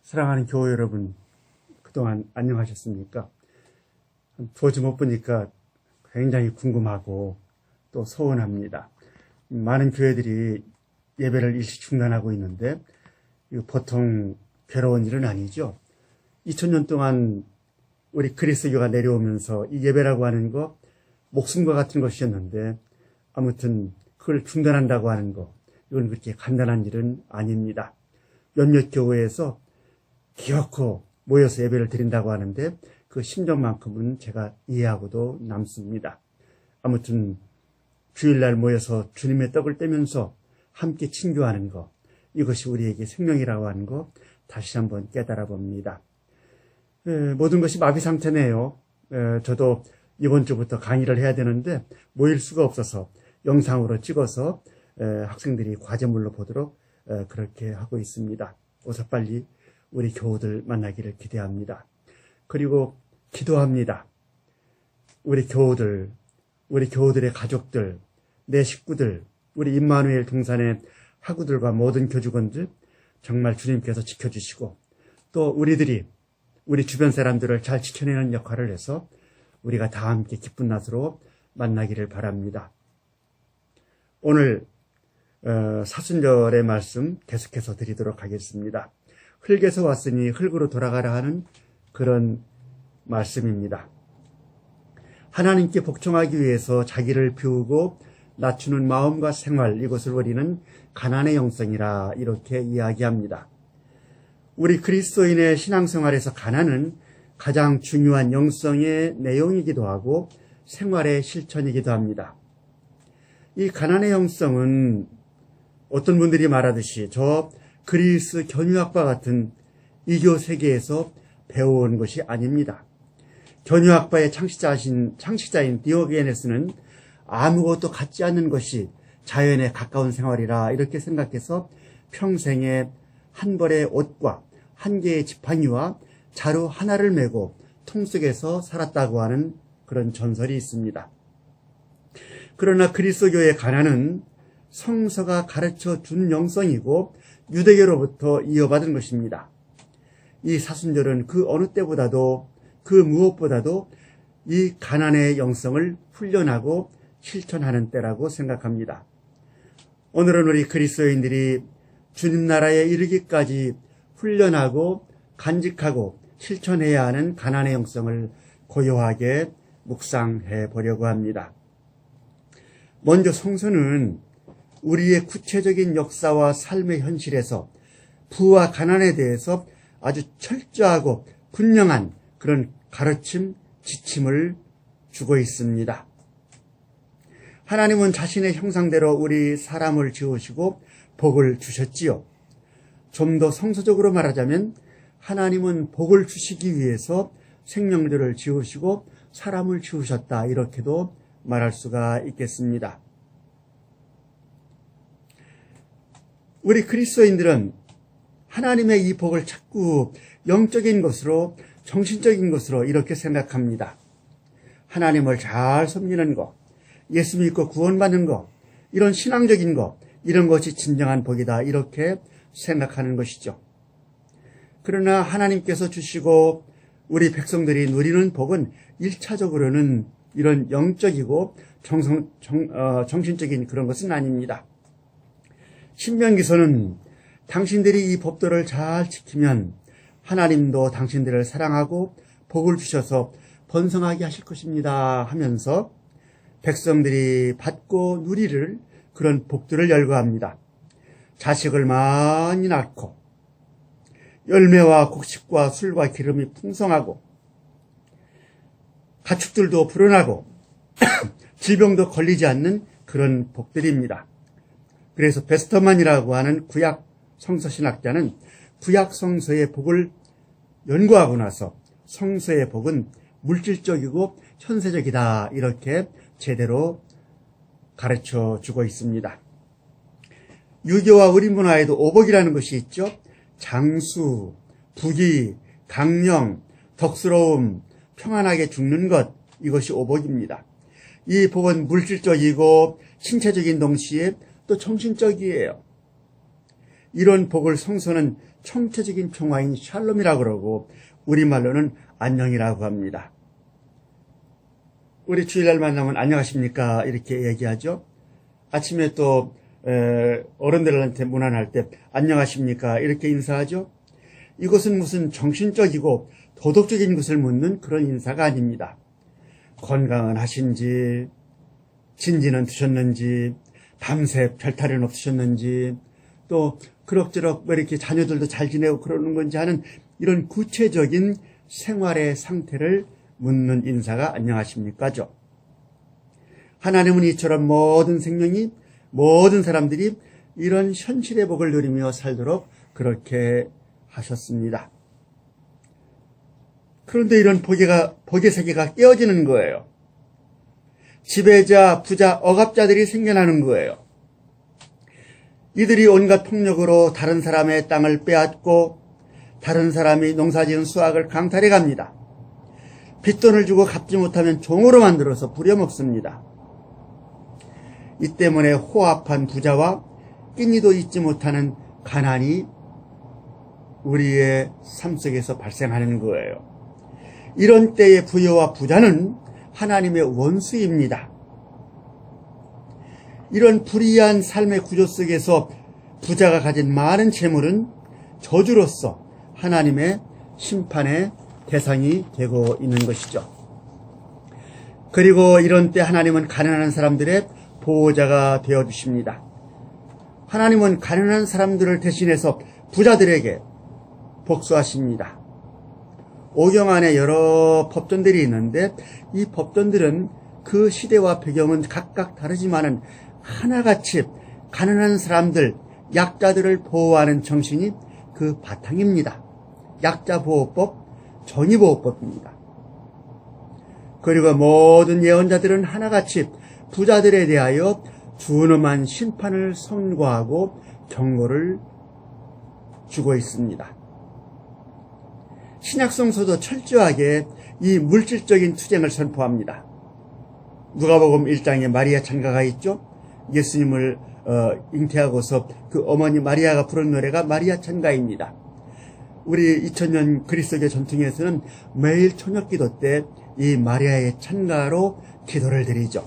사랑하는 교회 여러분, 그동안 안녕하셨습니까? 두어 주 못 보니까 굉장히 궁금하고 또 서운합니다. 많은 교회들이 예배를 일시 중단하고 있는데 이거 보통 괴로운 일은 아니죠. 2000년 동안 우리 그리스도교가 내려오면서 이 예배라고 하는 거 목숨과 같은 것이었는데 아무튼 그걸 중단한다고 하는 거, 이건 그렇게 간단한 일은 아닙니다. 몇몇 교회에서 기어코 모여서 예배를 드린다고 하는데 그 심정만큼은 제가 이해하고도 남습니다. 아무튼 주일날 모여서 주님의 떡을 떼면서 함께 친교하는 것, 이것이 우리에게 생명이라고 하는 것 다시 한번 깨달아 봅니다. 모든 것이 마비 상태네요. 저도 이번 주부터 강의를 해야 되는데 모일 수가 없어서 영상으로 찍어서 학생들이 과제물로 보도록 그렇게 하고 있습니다. 어서 빨리 우리 교우들 만나기를 기대합니다. 그리고 기도합니다. 우리 교우들, 우리 교우들의 가족들, 내 식구들, 우리 임마누엘 동산의 학우들과 모든 교직원들 정말 주님께서 지켜주시고 또 우리들이 우리 주변 사람들을 잘 지켜내는 역할을 해서 우리가 다 함께 기쁜 낮으로 만나기를 바랍니다. 오늘 사순절의 말씀 계속해서 드리도록 하겠습니다. 흙에서 왔으니 흙으로 돌아가라 하는 그런 말씀입니다. 하나님께 복종하기 위해서 자기를 비우고 낮추는 마음과 생활, 이것을 우리는 가난의 영성이라 이렇게 이야기합니다. 우리 그리스도인의 신앙생활에서 가난은 가장 중요한 영성의 내용이기도 하고 생활의 실천이기도 합니다. 이 가난의 영성은 어떤 분들이 말하듯이 저 그리스 견유학과 같은 이교 세계에서 배워온 것이 아닙니다. 견유학파의 창시자인 디오게네스는 아무것도 갖지 않는 것이 자연에 가까운 생활이라 이렇게 생각해서 평생에 한 벌의 옷과 한 개의 지팡이와 자루 하나를 메고 통 속에서 살았다고 하는 그런 전설이 있습니다. 그러나 그리스도교의 가난은 성서가 가르쳐 준 영성이고 유대교로부터 이어받은 것입니다. 이 사순절은 그 어느 때보다도 그 무엇보다도 이 가난의 영성을 훈련하고 실천하는 때라고 생각합니다. 오늘은 우리 그리스도인들이 주님 나라에 이르기까지 훈련하고 간직하고 실천해야 하는 가난의 영성을 고요하게 묵상해 보려고 합니다. 먼저 성서는 우리의 구체적인 역사와 삶의 현실에서 부와 가난에 대해서 아주 철저하고 분명한 그런 가르침, 지침을 주고 있습니다. 하나님은 자신의 형상대로 우리 사람을 지으시고 복을 주셨지요. 좀 더 성서적으로 말하자면 하나님은 복을 주시기 위해서 생명들을 지으시고 사람을 지으셨다, 이렇게도 말할 수가 있겠습니다. 우리 그리스도인들은 하나님의 이 복을 자꾸 영적인 것으로, 정신적인 것으로 이렇게 생각합니다. 하나님을 잘 섬기는 것, 예수 믿고 구원받는 것, 이런 신앙적인 것, 이런 것이 진정한 복이다, 이렇게 생각하는 것이죠. 그러나 하나님께서 주시고 우리 백성들이 누리는 복은 1차적으로는 이런 영적이고 정신적인 그런 것은 아닙니다. 신명기서는 당신들이 이 법도를 잘 지키면 하나님도 당신들을 사랑하고 복을 주셔서 번성하게 하실 것입니다 하면서 백성들이 받고 누리를 그런 복들을 열거합니다. 자식을 많이 낳고 열매와 곡식과 술과 기름이 풍성하고 가축들도 불어나고 질병도 걸리지 않는 그런 복들입니다. 그래서 베스터만이라고 하는 구약 성서신학자는 구약 성서의 복을 연구하고 나서 성서의 복은 물질적이고 현세적이다, 이렇게 제대로 가르쳐 주고 있습니다. 유교와 우리 문화에도 오복이라는 것이 있죠. 장수, 부귀, 강령, 덕스러움, 평안하게 죽는 것, 이것이 오복입니다. 이 복은 물질적이고 신체적인 동시에 또 정신적이에요. 이런 복을 성서는 총체적인 평화인 샬롬이라고 그러고 우리말로는 안녕이라고 합니다. 우리 주일날 만나면 안녕하십니까 이렇게 얘기하죠. 아침에 또 어른들한테 문안할 때 안녕하십니까 이렇게 인사하죠. 이것은 무슨 정신적이고 도덕적인 것을 묻는 그런 인사가 아닙니다. 건강은 하신지, 진지는 드셨는지, 밤새 별탈은 없으셨는지, 또 그럭저럭 뭐 이렇게 자녀들도 잘 지내고 그러는 건지 하는 이런 구체적인 생활의 상태를 묻는 인사가 안녕하십니까죠. 하나님은 이처럼 모든 생명이, 모든 사람들이 이런 현실의 복을 누리며 살도록 그렇게 하셨습니다. 그런데 이런 복의 세계가 깨어지는 거예요. 지배자, 부자, 억압자들이 생겨나는 거예요. 이들이 온갖 폭력으로 다른 사람의 땅을 빼앗고 다른 사람이 농사지은 수확을 강탈해 갑니다. 빚돈을 주고 갚지 못하면 종으로 만들어서 부려먹습니다. 이 때문에 호압한 부자와 끼니도 잊지 못하는 가난이 우리의 삶 속에서 발생하는 거예요. 이런 때의 부여와 부자는 하나님의 원수입니다. 이런 불의한 삶의 구조 속에서 부자가 가진 많은 재물은 저주로서 하나님의 심판의 대상이 되고 있는 것이죠. 그리고 이런 때 하나님은 가난한 사람들의 보호자가 되어주십니다. 하나님은 가난한 사람들을 대신해서 부자들에게 복수하십니다. 오경 안에 여러 법전들이 있는데 이 법전들은 그 시대와 배경은 각각 다르지만은 하나같이 가난한 사람들, 약자들을 보호하는 정신이 그 바탕입니다. 약자보호법, 정의보호법입니다. 그리고 모든 예언자들은 하나같이 부자들에 대하여 준엄한 심판을 선고하고 경고를 주고 있습니다. 신약성서도 철저하게 이 물질적인 투쟁을 선포합니다. 누가복음 1장에 마리아 찬가가 있죠. 예수님을 잉태하고서 그 어머니 마리아가 부른 노래가 마리아 찬가입니다. 우리 2000년 그리스도교 전통에서는 매일 저녁기도 때 이 마리아의 찬가로 기도를 드리죠.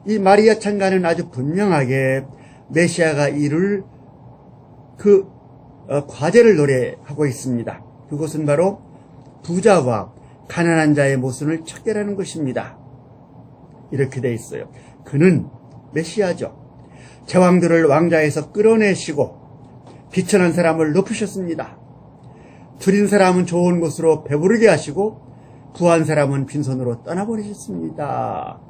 이 마리아 찬가는 아주 분명하게 메시아가 이룰 그 과제를 노래하고 있습니다. 그것은 바로 부자와 가난한 자의 모순을 척결하는 것입니다. 이렇게 돼 있어요. 그는 메시아죠. 제왕들을 왕좌에서 끌어내시고 비천한 사람을 높이셨습니다. 줄인 사람은 좋은 곳으로 배부르게 하시고 부한 사람은 빈손으로 떠나버리셨습니다.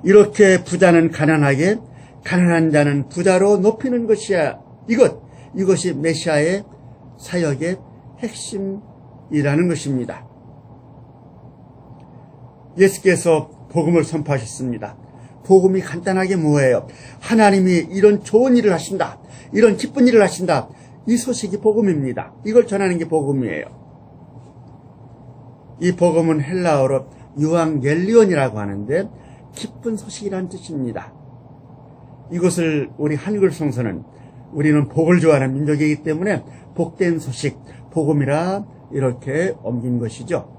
이렇게 부자는 가난하게, 가난한 자는 부자로 높이는 것이야. 이것이 메시아의 사역의 핵심이라는 것입니다. 예수께서 복음을 선포하셨습니다. 복음이 간단하게 뭐예요? 하나님이 이런 좋은 일을 하신다. 이런 기쁜 일을 하신다. 이 소식이 복음입니다. 이걸 전하는 게 복음이에요. 이 복음은 헬라어로 유앙겔리온이라고 하는데 기쁜 소식이라는 뜻입니다. 이것을 우리 한글 성서는 우리는 복을 좋아하는 민족이기 때문에 복된 소식, 복음이라 이렇게 옮긴 것이죠.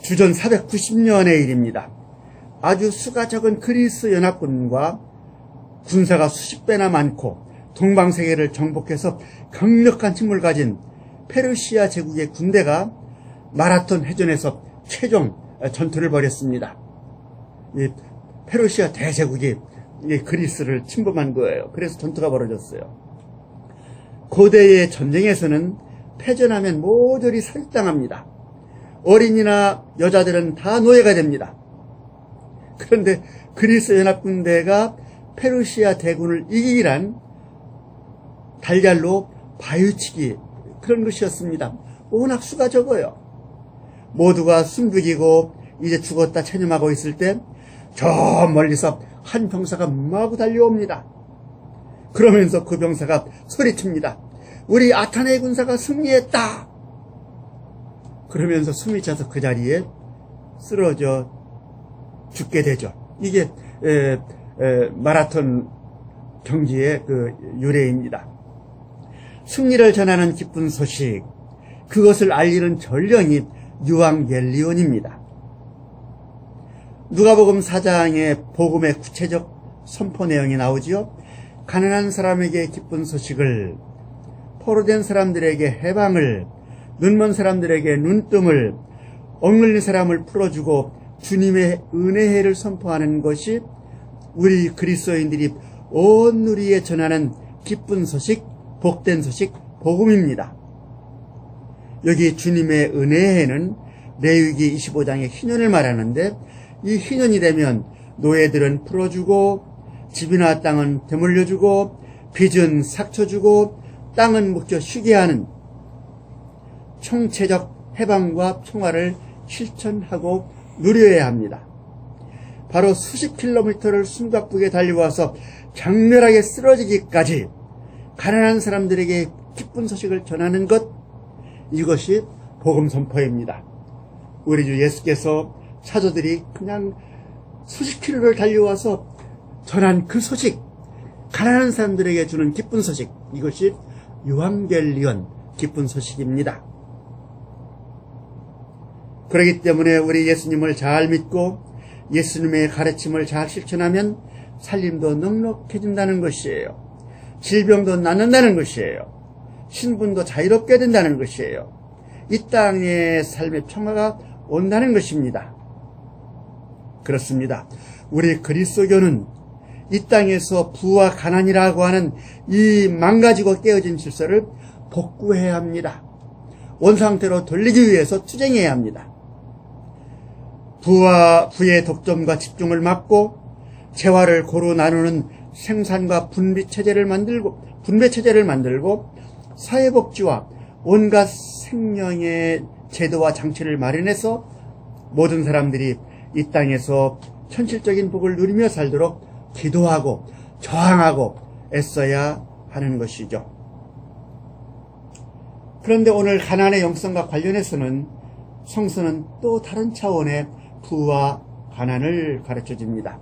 주전 490년의 일입니다. 아주 수가 적은 그리스 연합군과 군사가 수십 배나 많고 동방세계를 정복해서 강력한 힘을 가진 페르시아 제국의 군대가 마라톤 해전에서 최종 전투를 벌였습니다. 이 페르시아 대제국이 그리스를 침범한 거예요. 그래서 전투가 벌어졌어요. 고대의 전쟁에서는 패전하면 모조리 살해당합니다. 어린이나 여자들은 다 노예가 됩니다. 그런데 그리스 연합군대가 페르시아 대군을 이기기란 달걀로 바위치기 그런 것이었습니다. 워낙 수가 적어요. 모두가 숨죽이고 이제 죽었다 체념하고 있을 때 저 멀리서 한 병사가 마구 달려옵니다. 그러면서 그 병사가 소리칩니다. 우리 아타네 군사가 승리했다. 그러면서 숨이 차서 그 자리에 쓰러져 죽게 되죠. 이게 마라톤 경지의 그 유래입니다. 승리를 전하는 기쁜 소식, 그것을 알리는 전령이 유앙겔리온입니다. 누가복음 4장에 복음의 구체적 선포 내용이 나오지요. 가난한 사람에게 기쁜 소식을, 포로된 사람들에게 해방을, 눈먼 사람들에게 눈뜸을, 억눌린 사람을 풀어주고 주님의 은혜를 선포하는 것이 우리 그리스도인들이 온 누리에 전하는 기쁜 소식, 복된 소식, 복음입니다. 여기 주님의 은혜에는 레위기 25장의 희년을 말하는데, 이 희년이 되면 노예들은 풀어주고 집이나 땅은 되물려주고 빚은 삭혀주고 땅은 묶여 쉬게 하는 총체적 해방과 평화를 실천하고 누려야 합니다. 바로 수십 킬로미터를 숨가쁘게 달려와서 장렬하게 쓰러지기까지 가난한 사람들에게 기쁜 소식을 전하는 것, 이것이 복음 선포입니다. 우리 주 예수께서 사도들이 그냥 수십 킬로를 달려와서 전한 그 소식, 가난한 사람들에게 주는 기쁜 소식, 이것이 유앙겔리온, 기쁜 소식입니다. 그렇기 때문에 우리 예수님을 잘 믿고 예수님의 가르침을 잘 실천하면 살림도 넉넉해진다는 것이에요. 질병도 낫는다는 것이에요. 신분도 자유롭게 된다는 것이에요. 이 땅의 삶의 평화가 온다는 것입니다. 그렇습니다. 우리 그리스도교는 이 땅에서 부와 가난이라고 하는 이 망가지고 깨어진 질서를 복구해야 합니다. 원상태로 돌리기 위해서 투쟁해야 합니다. 부의 독점과 집중을 막고 재화를 고루 나누는 생산과 분배 체제를 만들고 사회복지와 온갖 생명의 제도와 장치를 마련해서 모든 사람들이 이 땅에서 현실적인 복을 누리며 살도록 기도하고 저항하고 애써야 하는 것이죠. 그런데 오늘 가난의 영성과 관련해서는 성서는 또 다른 차원의 부와 가난을 가르쳐 줍니다.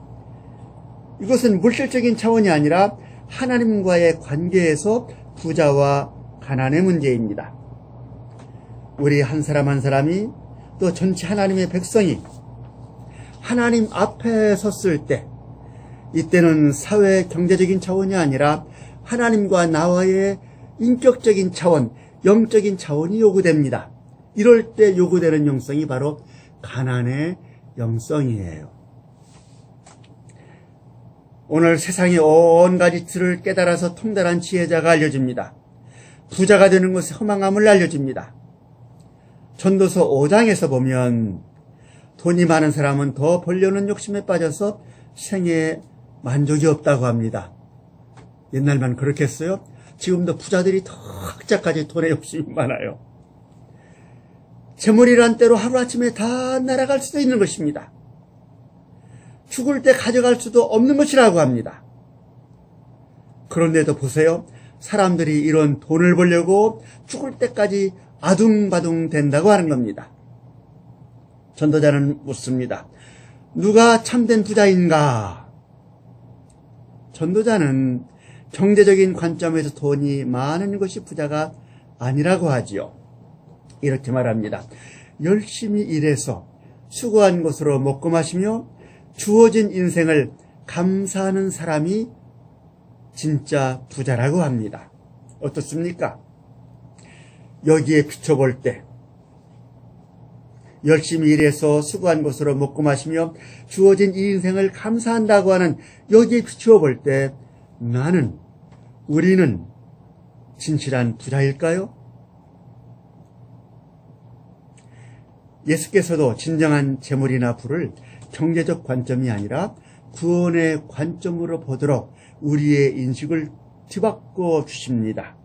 이것은 물질적인 차원이 아니라 하나님과의 관계에서 부자와 가난의 문제입니다. 우리 한 사람 한 사람이 또 전체 하나님의 백성이 하나님 앞에 섰을 때, 이때는 사회 경제적인 차원이 아니라 하나님과 나와의 인격적인 차원, 영적인 차원이 요구됩니다. 이럴 때 요구되는 영성이 바로 가난의 영성이에요. 오늘 세상의 온갖 이치를 깨달아서 통달한 지혜자가 알려줍니다. 부자가 되는 것의 허망함을 알려줍니다. 전도서 5장에서 보면 돈이 많은 사람은 더 벌려는 욕심에 빠져서 생애에 만족이 없다고 합니다. 옛날만 그렇겠어요? 지금도 부자들이 더 학자까지 돈에 욕심이 많아요. 재물이란 때로 하루아침에 다 날아갈 수도 있는 것입니다. 죽을 때 가져갈 수도 없는 것이라고 합니다. 그런데도 보세요. 사람들이 이런 돈을 벌려고 죽을 때까지 아둥바둥 된다고 하는 겁니다. 전도자는 묻습니다. 누가 참된 부자인가? 전도자는 경제적인 관점에서 돈이 많은 것이 부자가 아니라고 하지요. 이렇게 말합니다. 열심히 일해서 수고한 것으로 먹고 마시며 주어진 인생을 감사하는 사람이 진짜 부자라고 합니다. 어떻습니까? 여기에 비춰볼 때 열심히 일해서 수고한 것으로 먹고 마시며 주어진 이 인생을 감사한다고 하는 여기에 비추어 볼 때 우리는 진실한 부자일까요? 예수께서도 진정한 재물이나 부를 경제적 관점이 아니라 구원의 관점으로 보도록 우리의 인식을 뒤바꿔 주십니다.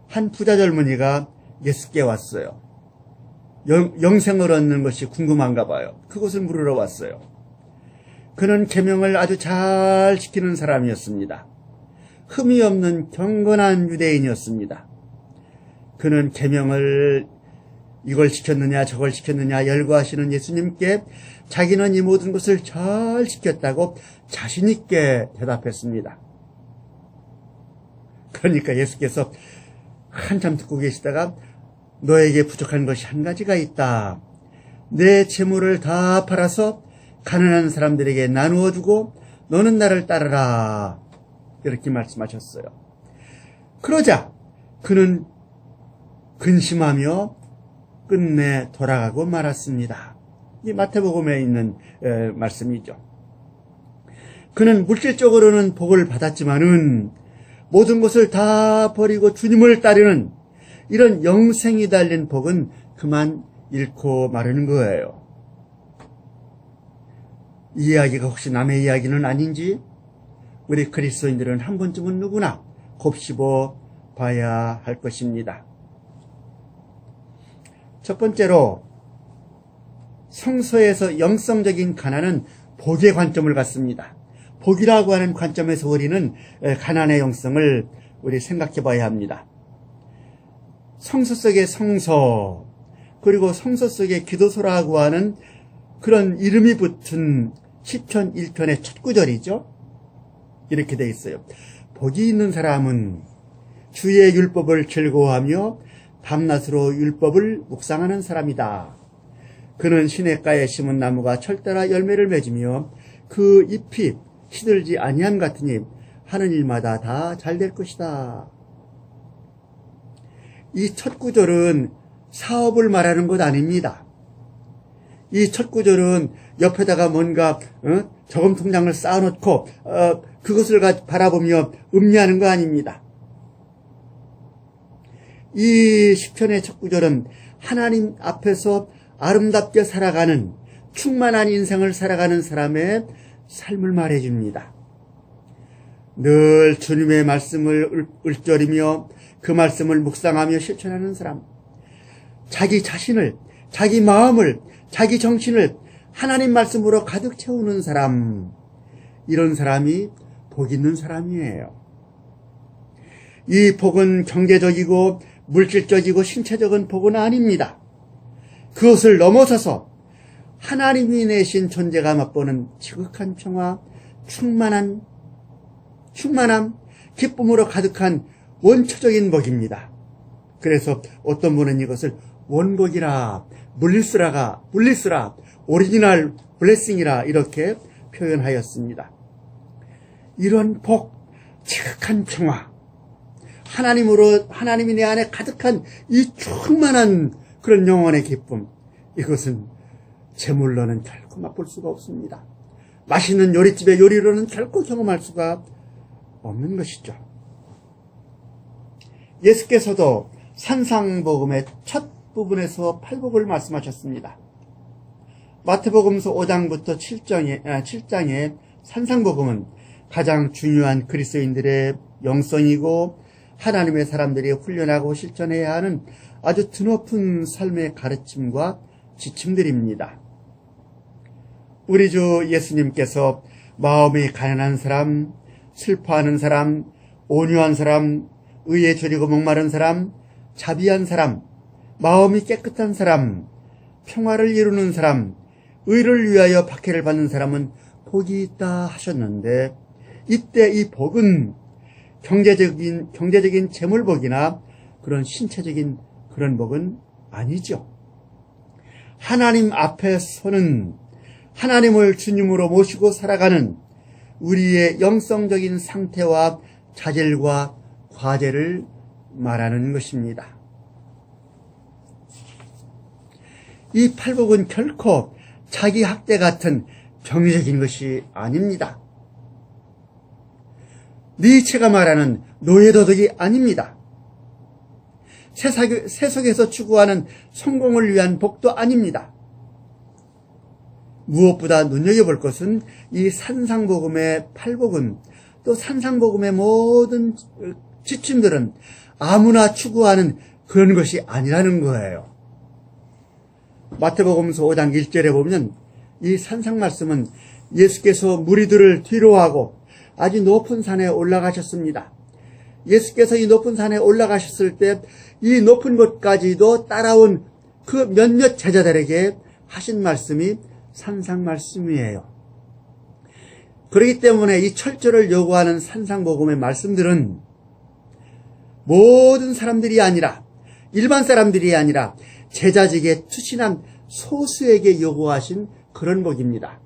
한 부자 젊은이가 예수께 왔어요. 영생을 얻는 것이 궁금한가 봐요. 그것을 물으러 왔어요. 그는 계명을 아주 잘 지키는 사람이었습니다. 흠이 없는 경건한 유대인이었습니다. 그는 계명을 이걸 시켰느냐 저걸 시켰느냐 열거하시는 예수님께 자기는 이 모든 것을 잘 지켰다고 자신 있게 대답했습니다. 그러니까 예수께서 한참 듣고 계시다가 너에게 부족한 것이 한 가지가 있다. 내 재물을 다 팔아서 가난한 사람들에게 나누어 주고 너는 나를 따르라. 이렇게 말씀하셨어요. 그러자 그는 근심하며 끝내 돌아가고 말았습니다. 이 마태복음에 있는 말씀이죠. 그는 물질적으로는 복을 받았지만은 모든 것을 다 버리고 주님을 따르는 이런 영생이 달린 복은 그만 잃고 마르는 거예요. 이 이야기가 혹시 남의 이야기는 아닌지 우리 그리스도인들은 한 번쯤은 누구나 곱씹어 봐야 할 것입니다. 첫 번째로 성서에서 영성적인 가난은 복의 관점을 갖습니다. 복이라고 하는 관점에서 우리는 가난의 영성을 우리 생각해 봐야 합니다. 성서 속의 성서, 그리고 성서 속의 기도서라고 하는 그런 이름이 붙은 시편 1편의 첫 구절이죠. 이렇게 돼 있어요. 복이 있는 사람은 주의 율법을 즐거워하며 밤낮으로 율법을 묵상하는 사람이다. 그는 시냇가에 심은 나무가 철따라 열매를 맺으며 그 잎이 시들지 아니함 같으니 하는 일마다 다 잘 될 것이다. 이 첫 구절은 사업을 말하는 것 아닙니다. 이 첫 구절은 옆에다가 뭔가 저금 통장을 쌓아놓고 그것을 바라보며 음미하는 거 아닙니다. 이 시편의 첫 구절은 하나님 앞에서 아름답게 살아가는 충만한 인생을 살아가는 사람의 삶을 말해줍니다. 늘 주님의 말씀을 을저리며 그 말씀을 묵상하며 실천하는 사람, 자기 자신을, 자기 마음을, 자기 정신을 하나님 말씀으로 가득 채우는 사람, 이런 사람이 복 있는 사람이에요. 이 복은 경제적이고 물질적이고 신체적인 복은 아닙니다. 그것을 넘어서서 하나님이 내신 존재가 맛보는 지극한 평화, 충만함, 기쁨으로 가득한 원초적인 복입니다. 그래서 어떤 분은 이것을 원복이라, 물리스라, 오리지널 블레싱이라 이렇게 표현하였습니다. 이런 복, 지극한 평화, 하나님이 내 안에 가득한 이 충만한 그런 영혼의 기쁨, 이것은 재물로는 결코 맛볼 수가 없습니다. 맛있는 요리집의 요리로는 결코 경험할 수가 없는 것이죠. 예수께서도 산상복음의 첫 부분에서 팔복을 말씀하셨습니다. 마태복음서 5장부터 7장의 산상복음은 가장 중요한 그리스도인들의 영성이고 하나님의 사람들이 훈련하고 실천해야 하는 아주 드높은 삶의 가르침과 지침들입니다. 우리 주 예수님께서 마음이 가난한 사람, 슬퍼하는 사람, 온유한 사람, 의에 졸이고 목마른 사람, 자비한 사람, 마음이 깨끗한 사람, 평화를 이루는 사람, 의를 위하여 박해를 받는 사람은 복이 있다 하셨는데, 이때 이 복은 경제적인 재물복이나 그런 신체적인 그런 복은 아니죠. 하나님 앞에 서는, 하나님을 주님으로 모시고 살아가는 우리의 영성적인 상태와 자질과 과제를 말하는 것입니다. 이 팔복은 결코 자기 학대 같은 병리적인 것이 아닙니다. 니체가 말하는 노예도덕이 아닙니다. 세속에서 추구하는 성공을 위한 복도 아닙니다. 무엇보다 눈여겨볼 것은 이 산상복음의 팔복은, 또 산상복음의 모든 지침들은 아무나 추구하는 그런 것이 아니라는 거예요. 마태복음서 5장 1절에 보면 이 산상 말씀은 예수께서 무리들을 뒤로하고 아주 높은 산에 올라가셨습니다. 예수께서 이 높은 산에 올라가셨을 때 이 높은 곳까지도 따라온 그 몇몇 제자들에게 하신 말씀이 산상 말씀이에요. 그렇기 때문에 이 철저를 요구하는 산상복음의 말씀들은 모든 사람들이 아니라, 일반 사람들이 아니라 제자직에 투신한 소수에게 요구하신 그런 복입니다.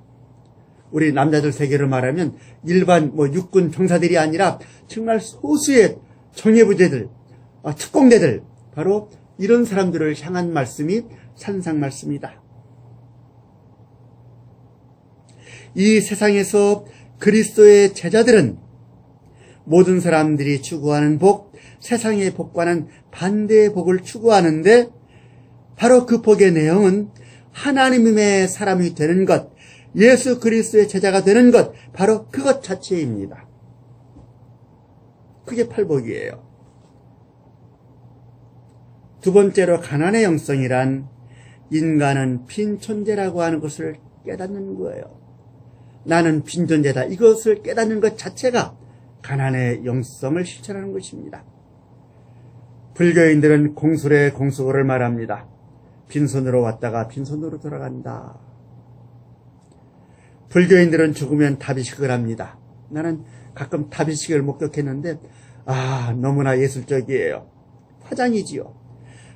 우리 남자들 세계로 말하면 일반 육군 병사들이 아니라 정말 소수의 정예부대들, 특공대들, 바로 이런 사람들을 향한 말씀이 산상 말씀이다. 이 세상에서 그리스도의 제자들은 모든 사람들이 추구하는 복, 세상의 복과는 반대의 복을 추구하는데, 바로 그 복의 내용은 하나님의 사람이 되는 것, 예수 그리스도의 제자가 되는 것, 바로 그것 자체입니다. 그게 팔복이에요. 두 번째로 가난의 영성이란 인간은 빈 존재라고 하는 것을 깨닫는 거예요. 나는 빈 존재다. 이것을 깨닫는 것 자체가 가난의 영성을 실천하는 것입니다. 불교인들은 공술의 공수고를 말합니다. 빈손으로 왔다가 빈손으로 돌아간다. 불교인들은 죽으면 다비식을 합니다. 나는 가끔 다비식을 목격했는데 너무나 예술적이에요. 화장이지요.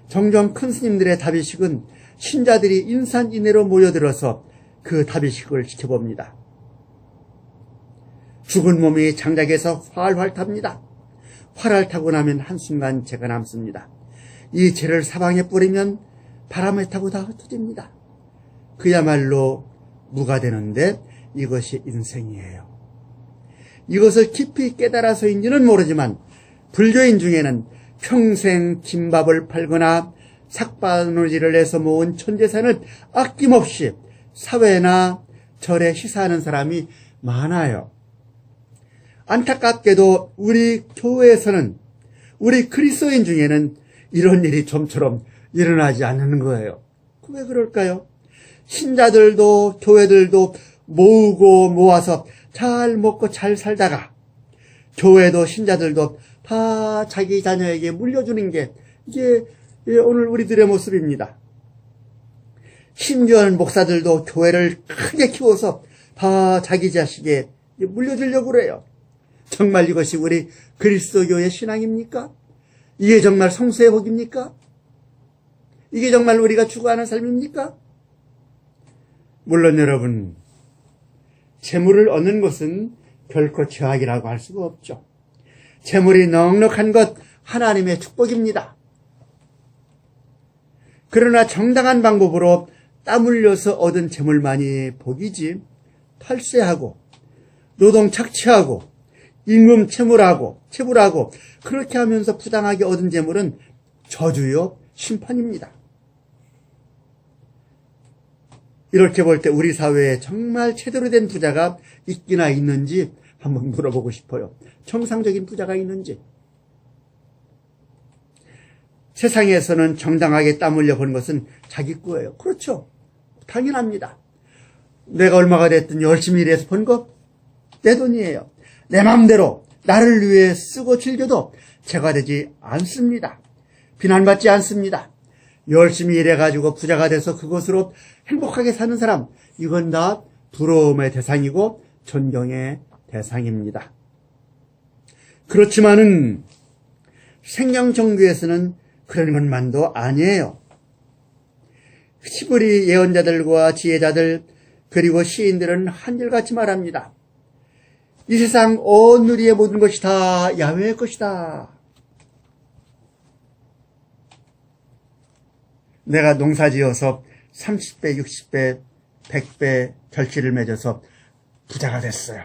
종종 큰 스님들의 다비식은 신자들이 인산인해로 모여들어서 그 다비식을 지켜봅니다. 죽은 몸이 장작에서 활활 탑니다. 활을 타고 나면 한순간 재가 남습니다. 이 재를 사방에 뿌리면 바람에 타고 다 흩어집니다. 그야말로 무가 되는데 이것이 인생이에요. 이것을 깊이 깨달아서인지는 모르지만 불교인 중에는 평생 김밥을 팔거나 삭바느질을 해서 모은 천재산을 아낌없이 사회나 절에 시사하는 사람이 많아요. 안타깝게도 우리 교회에서는, 우리 그리스도인 중에는 이런 일이 좀처럼 일어나지 않는 거예요. 왜 그럴까요? 신자들도 교회들도 모으고 모아서 잘 먹고 잘 살다가 교회도 신자들도 다 자기 자녀에게 물려주는 게 이게 오늘 우리들의 모습입니다. 심지어 목사들도 교회를 크게 키워서 다 자기 자식에 물려주려고 그래요. 정말 이것이 우리 그리스도교의 신앙입니까? 이게 정말 성수의 복입니까? 이게 정말 우리가 추구하는 삶입니까? 물론 여러분, 재물을 얻는 것은 결코 죄악이라고 할 수가 없죠. 재물이 넉넉한 것 하나님의 축복입니다. 그러나 정당한 방법으로 땀 흘려서 얻은 재물만이 복이지, 탈세하고 노동 착취하고 임금 체불하고 그렇게 하면서 부당하게 얻은 재물은 저주요 심판입니다. 이렇게 볼 때 우리 사회에 정말 제대로 된 부자가 있기나 있는지 한번 물어보고 싶어요. 정상적인 부자가 있는지. 세상에서는 정당하게 땀 흘려 버는 것은 자기 거예요. 그렇죠. 당연합니다. 내가 얼마가 됐든 열심히 일해서 번 거 내 돈이에요. 내 마음대로 나를 위해 쓰고 즐겨도 죄가 되지 않습니다. 비난받지 않습니다. 열심히 일해가지고 부자가 돼서 그것으로 행복하게 사는 사람, 이건 다 부러움의 대상이고 존경의 대상입니다. 그렇지만은 생명정교에서는 그런 것만도 아니에요. 히브리 예언자들과 지혜자들 그리고 시인들은 한결같이 말합니다. 이 세상 온 누리의 모든 것이 다 야훼의 것이다. 내가 농사지어서 30배, 60배, 100배 결실을 맺어서 부자가 됐어요.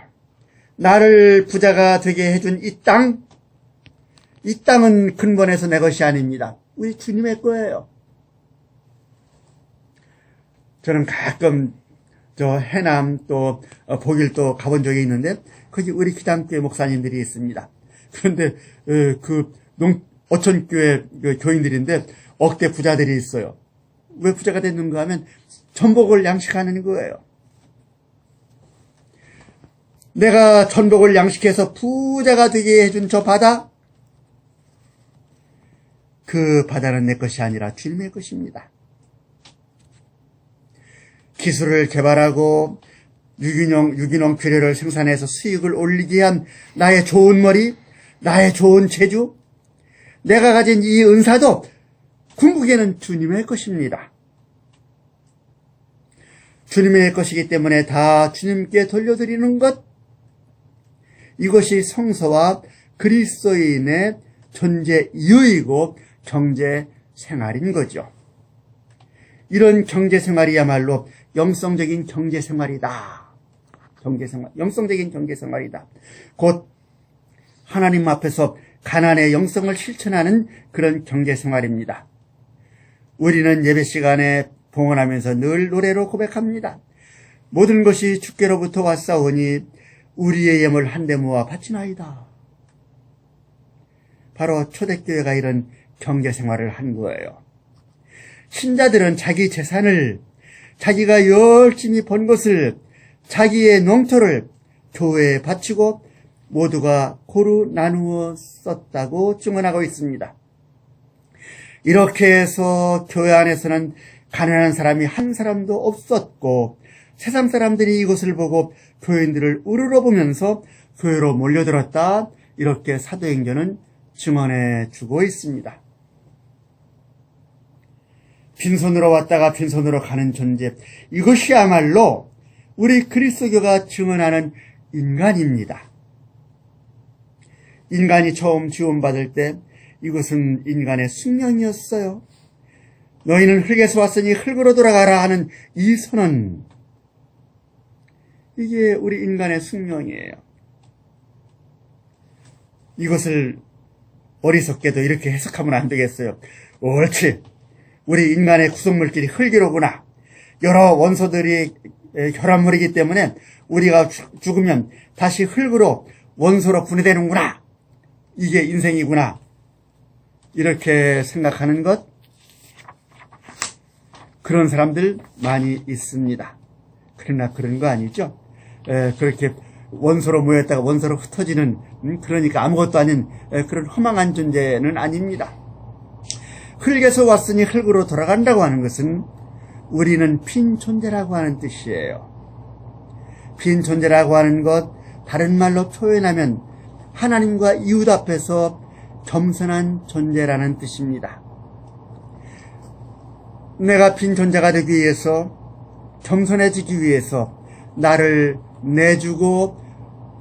나를 부자가 되게 해준 이 땅은 근본에서 내 것이 아닙니다. 우리 주님의 거예요. 저는 가끔 해남 또 보길도 가본 적이 있는데 거기 우리 기담교회 목사님들이 있습니다. 그런데 어촌교회 교인들인데 억대 부자들이 있어요. 왜 부자가 됐는가 하면 전복을 양식하는 거예요. 내가 전복을 양식해서 부자가 되게 해준 저 바다, 그 바다는 내 것이 아니라 주님의 것입니다. 기술을 개발하고 유기농 비료를 생산해서 수익을 올리기 위한 나의 좋은 머리, 나의 좋은 재주, 내가 가진 이 은사도 궁극에는 주님의 것입니다. 주님의 것이기 때문에 다 주님께 돌려드리는 것, 이것이 성서와 그리스도인의 존재 이유이고 경제 생활인 거죠. 이런 경제 생활이야말로 영성적인 경제 생활이다. 영성적인 경제 생활이다. 곧 하나님 앞에서 가난의 영성을 실천하는 그런 경제 생활입니다. 우리는 예배 시간에 봉헌하면서 늘 노래로 고백합니다. 모든 것이 주께로부터 왔사오니 우리의 예물 한데 모아 바치나이다. 바로 초대교회가 이런 경제 생활을 한 거예요. 신자들은 자기 재산을, 자기가 열심히 번 것을, 자기의 농토를 교회에 바치고 모두가 고루 나누어 썼다고 증언하고 있습니다. 이렇게 해서 교회 안에서는 가난한 사람이 한 사람도 없었고 세상 사람들이 이것을 보고 교인들을 우러러보면서 교회로 몰려들었다. 이렇게 사도행전은 증언해 주고 있습니다. 빈손으로 왔다가 빈손으로 가는 존재, 이것이야말로 우리 그리스도교가 증언하는 인간입니다. 인간이 처음 지원받을 때 이것은 인간의 숙명이었어요. 너희는 흙에서 왔으니 흙으로 돌아가라 하는 이 선언, 이게 우리 인간의 숙명이에요. 이것을 어리석게도 이렇게 해석하면 안 되겠어요. 옳지, 우리 인간의 구성물질이 흙이로구나. 여러 원소들이 결합물이기 때문에 우리가 죽으면 다시 흙으로 원소로 분해되는구나. 이게 인생이구나. 이렇게 생각하는 것, 그런 사람들 많이 있습니다. 그러나 그런 거 아니죠. 그렇게 원소로 모였다가 원소로 흩어지는, 그러니까 아무것도 아닌 그런 허망한 존재는 아닙니다. 흙에서 왔으니 흙으로 돌아간다고 하는 것은 우리는 빈 존재라고 하는 뜻이에요. 빈 존재라고 하는 것, 다른 말로 표현하면 하나님과 이웃 앞에서 겸손한 존재라는 뜻입니다. 내가 빈 존재가 되기 위해서, 겸손해지기 위해서 나를 내주고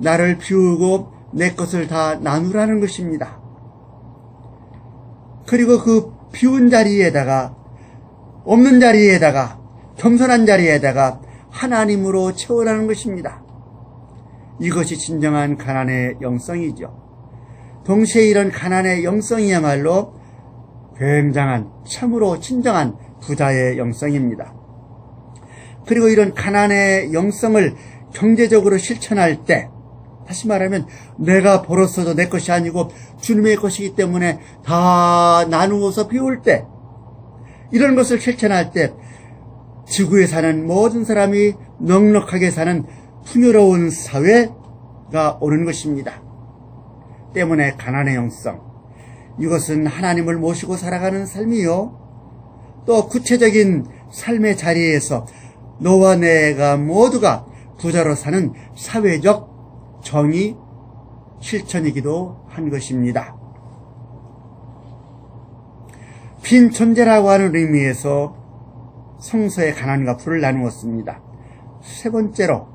나를 비우고 내 것을 다 나누라는 것입니다. 그리고 그 비운 자리에다가, 없는 자리에다가, 겸손한 자리에다가 하나님으로 채우라는 것입니다. 이것이 진정한 가난의 영성이죠. 동시에 이런 가난의 영성이야말로 굉장한, 참으로 진정한 부자의 영성입니다. 그리고 이런 가난의 영성을 경제적으로 실천할 때, 다시 말하면 내가 벌었어도 내 것이 아니고 주님의 것이기 때문에 다 나누어서 비울 때, 이런 것을 실천할 때 지구에 사는 모든 사람이 넉넉하게 사는 풍요로운 사회가 오는 것입니다. 때문에 가난의 영성, 이것은 하나님을 모시고 살아가는 삶이요, 또 구체적인 삶의 자리에서 너와 내가 모두가 부자로 사는 사회적 정의 실천이기도 한 것입니다. 빈 존재라고 하는 의미에서 성서의 가난과 부를 나누었습니다. 세 번째로,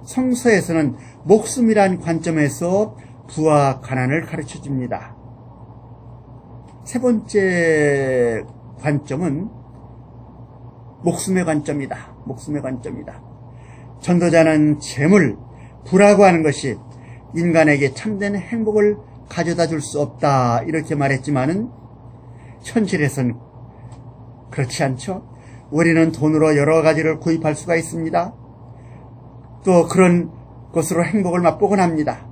성서에서는 목숨이란 관점에서 부와 가난을 가르쳐 줍니다. 세 번째 관점은 목숨의 관점이다. 목숨의 관점이다. 전도자는 재물, 부라고 하는 것이 인간에게 참된 행복을 가져다 줄 수 없다, 이렇게 말했지만은 현실에서는 그렇지 않죠. 우리는 돈으로 여러 가지를 구입할 수가 있습니다. 또 그런 것으로 행복을 맛보곤 합니다.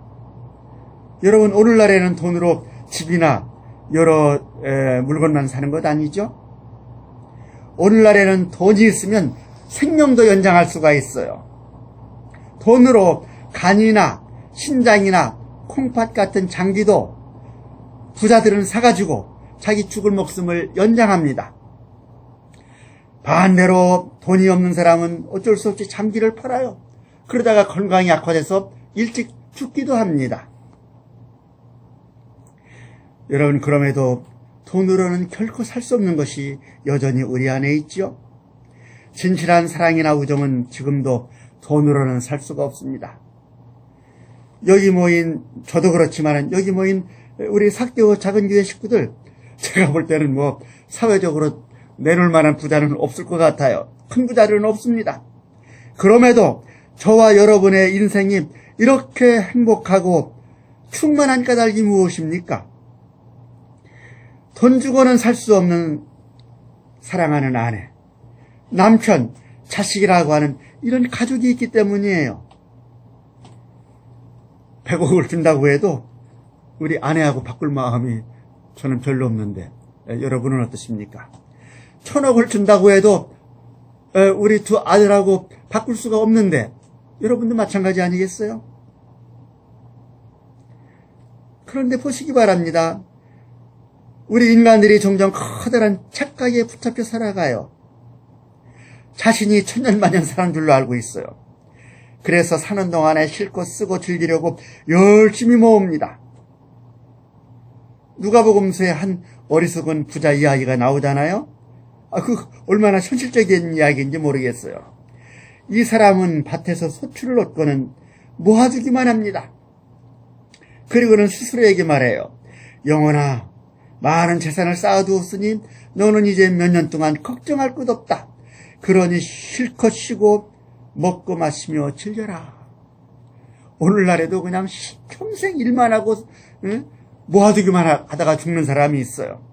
여러분, 오늘날에는 돈으로 집이나 여러 물건만 사는 것 아니죠? 오늘날에는 돈이 있으면 생명도 연장할 수가 있어요. 돈으로 간이나 신장이나 콩팥 같은 장기도 부자들은 사가지고 자기 죽을 목숨을 연장합니다. 반대로 돈이 없는 사람은 어쩔 수 없이 장기를 팔아요. 그러다가 건강이 악화돼서 일찍 죽기도 합니다. 여러분, 그럼에도 돈으로는 결코 살 수 없는 것이 여전히 우리 안에 있죠. 진실한 사랑이나 우정은 지금도 돈으로는 살 수가 없습니다. 여기 모인, 저도 그렇지만 여기 모인 우리 사개오 작은 교회 식구들, 제가 볼 때는 사회적으로 내놓을 만한 부자는 없을 것 같아요. 큰 부자는 없습니다. 그럼에도 저와 여러분의 인생이 이렇게 행복하고 충만한 까닭이 무엇입니까? 돈 주고는 살 수 없는 사랑하는 아내, 남편, 자식이라고 하는 이런 가족이 있기 때문이에요. 100억을 준다고 해도 우리 아내하고 바꿀 마음이 저는 별로 없는데, 여러분은 어떠십니까? 1000억을 준다고 해도 우리 두 아들하고 바꿀 수가 없는데, 여러분도 마찬가지 아니겠어요? 그런데 보시기 바랍니다. 우리 인간들이 종종 커다란 착각에 붙잡혀 살아가요. 자신이 천년만년 사는 줄로 알고 있어요. 그래서 사는 동안에 실컷 쓰고 즐기려고 열심히 모읍니다. 누가복음서에 한 어리석은 부자 이야기가 나오잖아요. 얼마나 현실적인 이야기인지 모르겠어요. 이 사람은 밭에서 소출을 얻고는 모아주기만 합니다. 그리고는 스스로에게 말해요. 영혼아, 많은 재산을 쌓아두었으니 너는 이제 몇 년 동안 걱정할 것 없다. 그러니 실컷 쉬고 먹고 마시며 즐겨라. 오늘날에도 그냥 평생 일만 하고 모아두기만 하다가 죽는 사람이 있어요.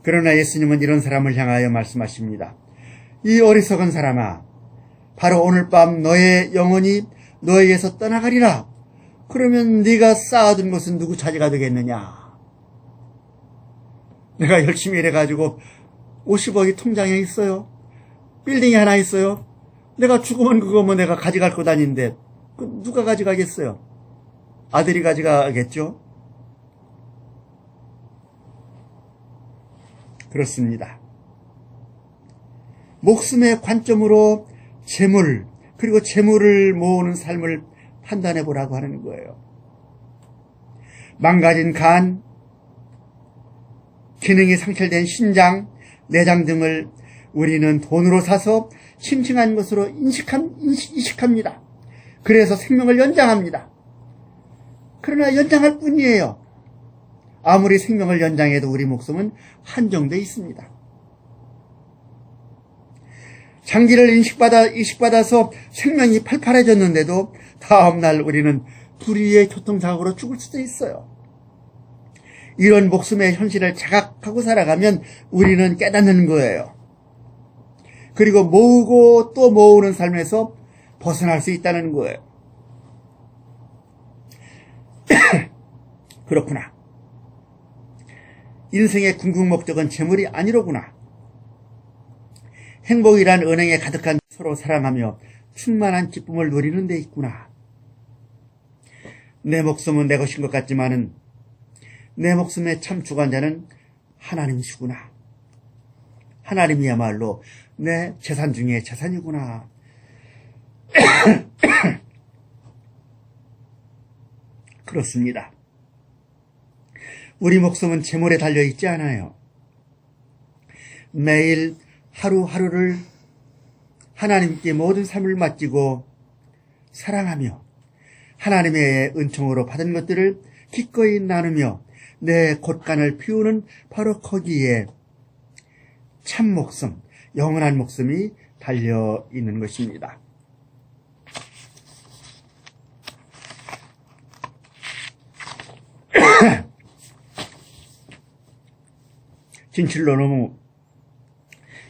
그러나 예수님은 이런 사람을 향하여 말씀하십니다. 이 어리석은 사람아, 바로 오늘 밤 너의 영혼이 너에게서 떠나가리라. 그러면 네가 쌓아둔 것은 누구 차지가 되겠느냐? 내가 열심히 일해가지고 50억이 통장에 있어요. 빌딩이 하나 있어요. 내가 죽으면 그거 내가 가져갈 것 아닌데 누가 가져가겠어요? 아들이 가져가겠죠? 그렇습니다. 목숨의 관점으로 재물, 그리고 재물을 모으는 삶을 판단해 보라고 하는 거예요. 망가진 간, 기능이 상실된 신장, 내장 등을 우리는 돈으로 사서 싱싱한 것으로 인식합니다. 그래서 생명을 연장합니다. 그러나 연장할 뿐이에요. 아무리 생명을 연장해도 우리 목숨은 한정되어 있습니다. 장기를 이식받아서 생명이 팔팔해졌는데도 다음날 우리는 불의의 교통사고로 죽을 수도 있어요. 이런 목숨의 현실을 자각하고 살아가면 우리는 깨닫는 거예요. 그리고 모으고 또 모으는 삶에서 벗어날 수 있다는 거예요. 그렇구나. 인생의 궁극 목적은 재물이 아니로구나. 행복이란 은행에 가득한 서로 사랑하며 충만한 기쁨을 누리는 데 있구나. 내 목숨은 내 것인 것 같지만은 내 목숨의 참 주관자는 하나님이시구나. 하나님이야말로 내 재산 중에 재산이구나. 그렇습니다. 우리 목숨은 재물에 달려있지 않아요. 매일 하루하루를 하나님께 모든 삶을 맡기고 사랑하며 하나님의 은총으로 받은 것들을 기꺼이 나누며 내 곳간을 피우는 바로 거기에 참 목숨, 영원한 목숨이 달려있는 것입니다. 진실로 너무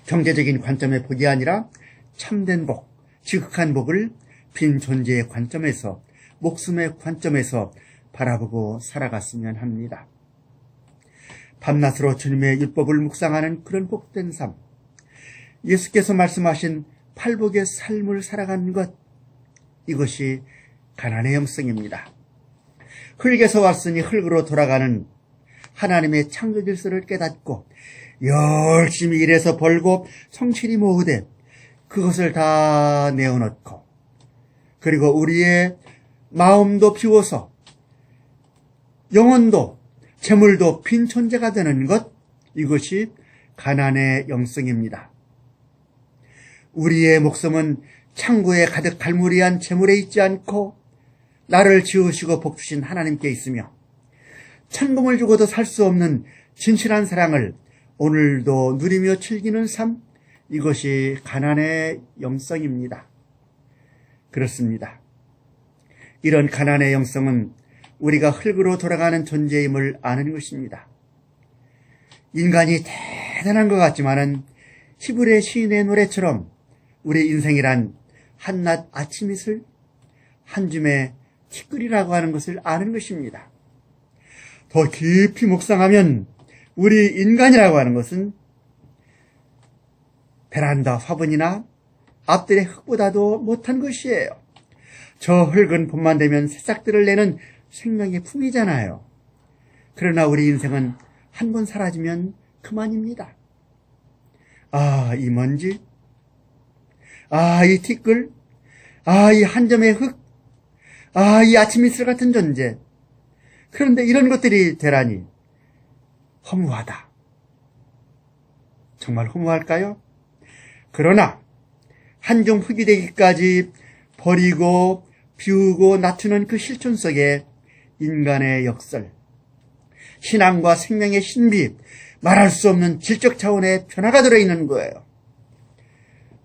경제적인 관점의 복이 아니라 참된 복, 지극한 복을 빈 존재의 관점에서, 목숨의 관점에서 바라보고 살아갔으면 합니다. 밤낮으로 주님의 율법을 묵상하는 그런 복된 삶, 예수께서 말씀하신 팔복의 삶을 살아가는 것, 이것이 가난의 영성입니다. 흙에서 왔으니 흙으로 돌아가는 하나님의 창조 질서를 깨닫고 열심히 일해서 벌고 성실히 모으되 그것을 다 내어놓고, 그리고 우리의 마음도 비워서 영혼도 재물도 빈 존재가 되는 것, 이것이 가난의 영성입니다. 우리의 목숨은 창고에 가득 갈무리한 재물에 있지 않고 나를 지으시고 복주신 하나님께 있으며, 천금을 주고도 살 수 없는 진실한 사랑을 오늘도 누리며 즐기는 삶, 이것이 가난의 영성입니다. 그렇습니다. 이런 가난의 영성은 우리가 흙으로 돌아가는 존재임을 아는 것입니다. 인간이 대단한 것 같지만은 히브리 시인의 노래처럼 우리 인생이란 한낮 아침 이슬, 한 줌의 티끌이라고 하는 것을 아는 것입니다. 더 깊이 묵상하면 우리 인간이라고 하는 것은 베란다 화분이나 앞들의 흙보다도 못한 것이에요. 저 흙은 봄만 되면 새싹들을 내는 생명의 품이잖아요. 그러나 우리 인생은 한 번 사라지면 그만입니다. 아, 이 먼지, 아, 이 티끌, 아, 이 한 점의 흙, 아, 이 아침 이슬 같은 존재. 그런데 이런 것들이 되라니 허무하다. 정말 허무할까요? 그러나 한 줌 흙이 되기까지 버리고 비우고 낮추는 그 실존 속에 인간의 역설, 신앙과 생명의 신비, 말할 수 없는 질적 차원의 변화가 들어있는 거예요.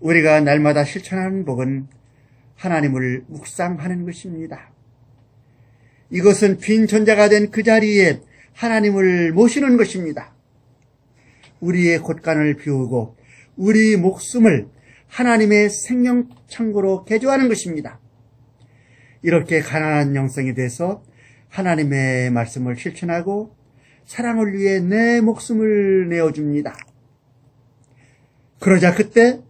우리가 날마다 실천하는 복은 하나님을 묵상하는 것입니다. 이것은 빈 존재가 된 그 자리에 하나님을 모시는 것입니다. 우리의 곳간을 비우고 우리 목숨을 하나님의 생명 창고로 개조하는 것입니다. 이렇게 가난한 영성이 돼서 하나님의 말씀을 실천하고 사랑을 위해 내 목숨을 내어줍니다. 그러자 그때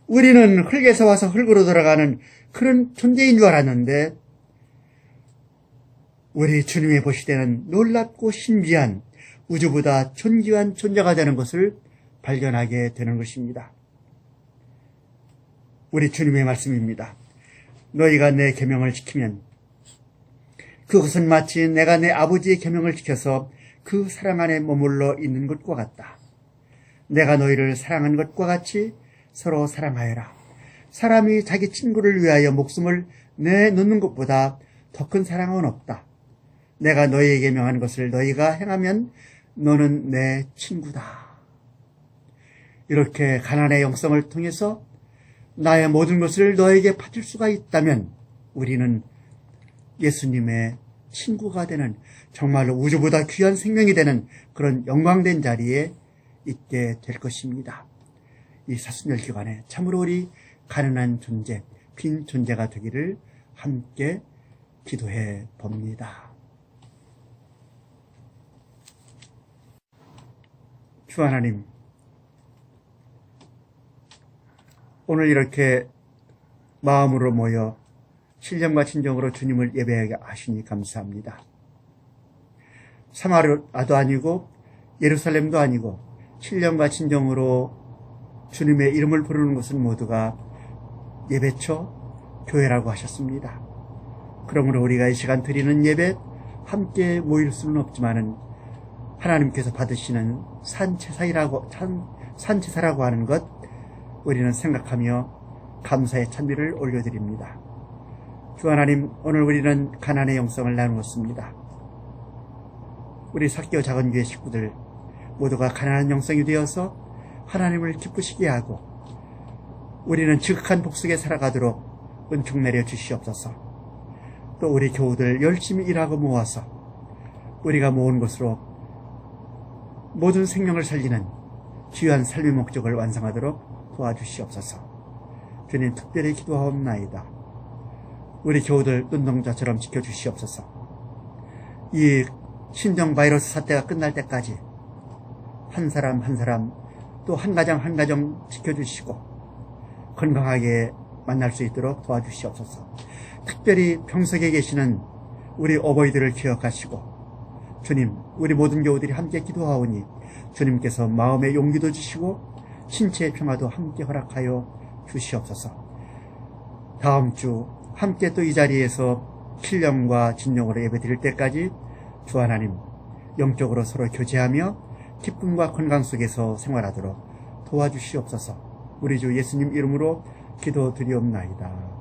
우리는 흙에서 와서 흙으로 돌아가는 그런 존재인 줄 알았는데, 우리 주님의 보시되는 놀랍고 신비한 우주보다 존귀한 존재가 되는 것을 발견하게 되는 것입니다. 우리 주님의 말씀입니다. 너희가 내 계명을 지키면 그것은 마치 내가 내 아버지의 계명을 지켜서 그 사랑 안에 머물러 있는 것과 같다. 내가 너희를 사랑한 것과 같이 서로 사랑하여라. 사람이 자기 친구를 위하여 목숨을 내놓는 것보다 더 큰 사랑은 없다. 내가 너희에게 명한 것을 너희가 행하면 너는 내 친구다. 이렇게 가난의 영성을 통해서 나의 모든 것을 너에게 바칠 수가 있다면 우리는 예수님의 친구가 되는, 정말로 우주보다 귀한 생명이 되는 그런 영광된 자리에 있게 될 것입니다. 이 사순절 기간에 참으로 우리 가난한 존재, 빈 존재가 되기를 함께 기도해 봅니다. 주 하나님, 오늘 이렇게 마음으로 모여 신령과 진정으로 주님을 예배하게 하시니 감사합니다. 사마리아도 아니고 예루살렘도 아니고 신령과 진정으로 주님의 이름을 부르는 것은 모두가 예배처, 교회라고 하셨습니다. 그러므로 우리가 이 시간 드리는 예배 함께 모일 수는 없지만은 하나님께서 받으시는 산제사라고 하는 것 우리는 생각하며 감사의 찬미를 올려드립니다. 주 하나님, 오늘 우리는 가난의 영성을 나누었습니다. 우리 삭개오 작은교회 식구들 모두가 가난한 영성이 되어서 하나님을 기쁘시게 하고 우리는 지극한 복속에 살아가도록 은총 내려 주시옵소서. 또 우리 교우들 열심히 일하고 모아서 우리가 모은 것으로 모든 생명을 살리는 귀한 삶의 목적을 완성하도록 도와주시옵소서. 주님, 특별히 기도하옵나이다. 우리 교우들 눈동자처럼 지켜주시옵소서. 이 신종 바이러스 사태가 끝날 때까지 한 사람 한 사람 또 한 가정 한 가정 지켜주시고 건강하게 만날 수 있도록 도와주시옵소서. 특별히 병석에 계시는 우리 어버이들을 기억하시고 주님, 우리 모든 교우들이 함께 기도하오니 주님께서 마음의 용기도 주시고 신체의 평화도 함께 허락하여 주시옵소서. 다음 주 함께 또 이 자리에서 신령과 진령으로 예배드릴 때까지 주 하나님 영적으로 서로 교제하며 기쁨과 건강 속에서 생활하도록 도와주시옵소서. 우리 주 예수님 이름으로 기도드리옵나이다.